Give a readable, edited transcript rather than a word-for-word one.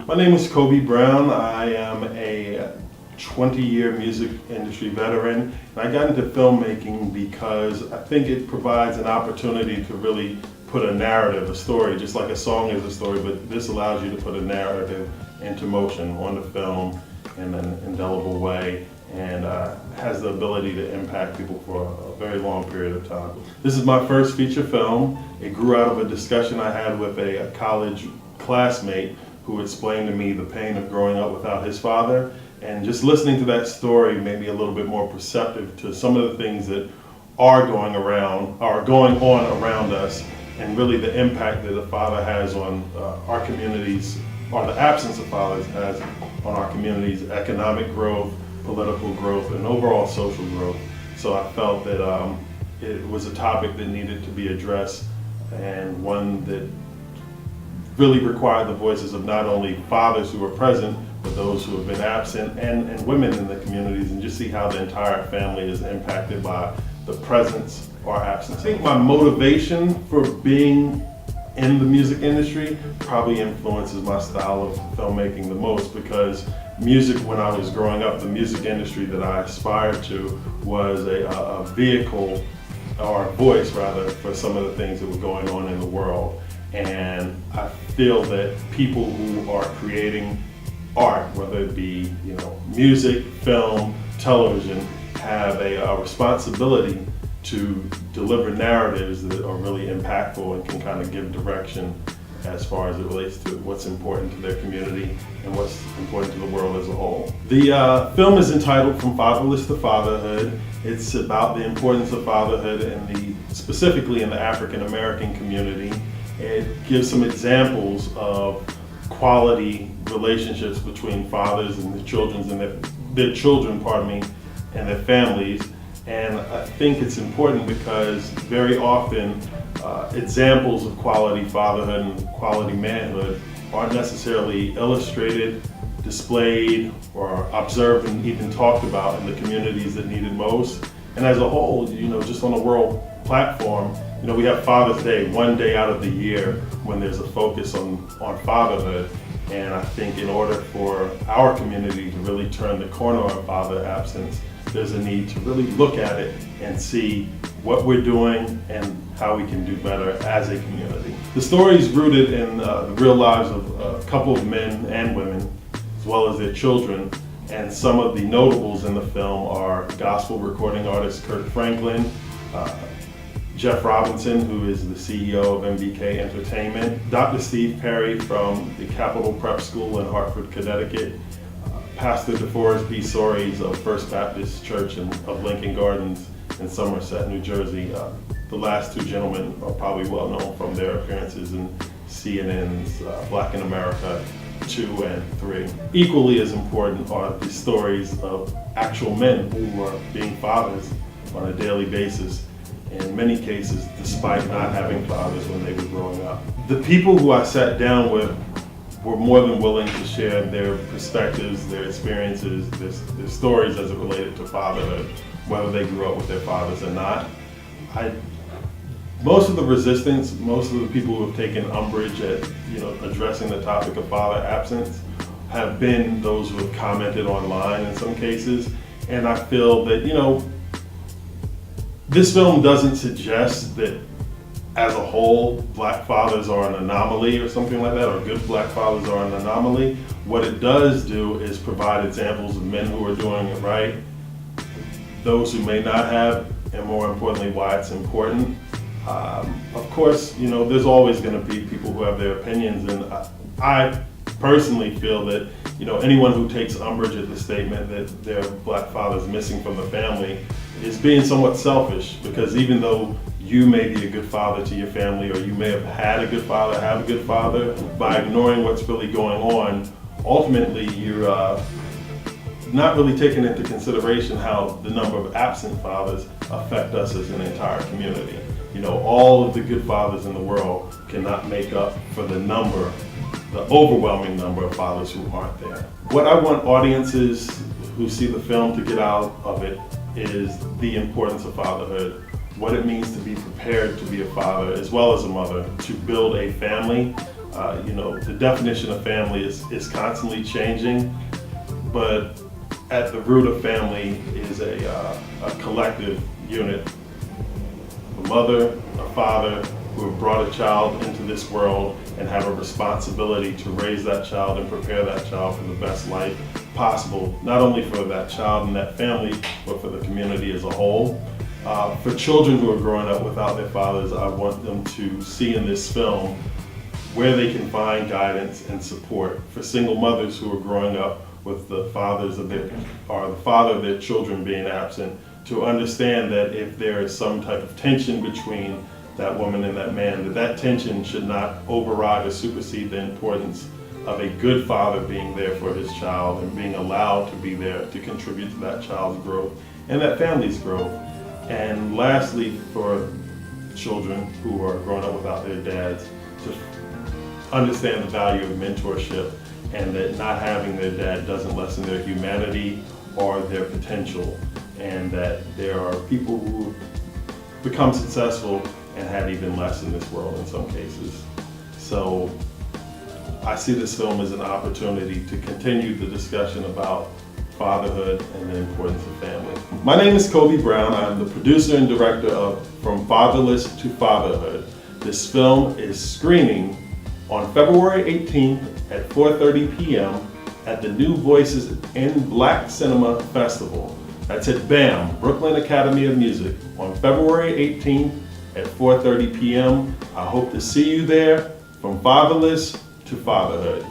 My name is Kobie Brown. I am a 20-year music industry veteran. And I got into filmmaking because I think it provides an opportunity to really put a narrative, a story, just like a song is a story, but this allows you to put a narrative into motion on the film in an indelible way, and has the ability to impact people for a very long period of time. This is my first feature film. It grew out of a discussion I had with a college classmate who explained to me the pain of growing up without his father, and just listening to that story made me a little bit more perceptive to some of the things that are going on around us, and really the impact that a father has on our communities, or the absence of fathers has on our communities' economic growth, political growth, and overall social growth. So I felt that it was a topic that needed to be addressed, and one that really required the voices of not only fathers who are present, but those who have been absent, and women in the communities, and just see how the entire family is impacted by the presence or absence. I think my motivation for being in the music industry probably influences my style of filmmaking the most, because music, when I was growing up, the music industry that I aspired to was a vehicle, or a voice rather, for some of the things that were going on in the world. And I feel that people who are creating art, whether it be music, film, television, have a responsibility to deliver narratives that are really impactful and can kind of give direction as far as it relates to what's important to their community and what's important to the world as a whole. The film is entitled From Fatherless to Fatherhood. It's about the importance of fatherhood specifically in the African American community. It gives some examples of quality relationships between fathers and their children and their families. And I think it's important because very often examples of quality fatherhood and quality manhood aren't necessarily illustrated, displayed, or observed and even talked about in the communities that need it most. And as a whole, just on a world platform, we have Father's Day, one day out of the year when there's a focus on fatherhood. And I think in order for our community to really turn the corner on father absence, there's a need to really look at it and see what we're doing and how we can do better as a community. The story is rooted in the real lives of a couple of men and women, as well as their children. And some of the notables in the film are gospel recording artist Kirk Franklin, Jeff Robinson, who is the CEO of MBK Entertainment, Dr. Steve Perry from the Capitol Prep School in Hartford, Connecticut, Pastor DeForest B. Soares of First Baptist Church of Lincoln Gardens in Somerset, New Jersey. The last two gentlemen are probably well known from their appearances in CNN's Black in America 2 and 3. Equally as important are the stories of actual men who are being fathers on a daily basis, in many cases despite not having fathers when they were growing up. The people who I sat down with were more than willing to share their perspectives, their experiences, their stories as it related to fatherhood, whether they grew up with their fathers or not. Most of the resistance, most of the people who have taken umbrage at addressing the topic of father absence have been those who have commented online in some cases. And I feel that this film doesn't suggest that as a whole black fathers are an anomaly or something like that, or good black fathers are an anomaly. What it does do is provide examples of men who are doing it right, those who may not have, and more importantly, why it's important. Of course, there's always going to be people who have their opinions, and I personally feel that anyone who takes umbrage at the statement that their black father is missing from the family is being somewhat selfish, because even though you may be a good father to your family, or you may have had a good father, have a good father, by ignoring what's really going on, ultimately you're not really taking into consideration how the number of absent fathers affect us as an entire community. All of the good fathers in the world cannot make up for the overwhelming number of fathers who aren't there. What I want audiences who see the film to get out of it is the importance of fatherhood, what it means to be prepared to be a father as well as a mother, to build a family, The definition of family is constantly changing, but at the root of family is a collective unit. A mother, a father who have brought a child into this world and have a responsibility to raise that child and prepare that child for the best life possible, not only for that child and that family, but for the community as a whole. For children who are growing up without their fathers, I want them to see in this film where they can find guidance and support. For single mothers who are growing up with the father of their children being absent, to understand that if there is some type of tension between that woman and that man, that tension should not override or supersede the importance of a good father being there for his child and being allowed to be there to contribute to that child's growth and that family's growth. And lastly, for children who are growing up without their dads, to understand the value of mentorship and that not having their dad doesn't lessen their humanity or their potential, and that there are people who become successful and had even less in this world in some cases. So I see this film as an opportunity to continue the discussion about fatherhood and the importance of family. My name is Kobie Brown. I'm the producer and director of From Fatherless to Fatherhood. This film is screening on February 18th at 4:30 p.m. at the New Voices in Black Cinema Festival. That's at BAM, Brooklyn Academy of Music, on February 18th at 4:30 p.m. I hope to see you there. From Fatherless to Fatherhood.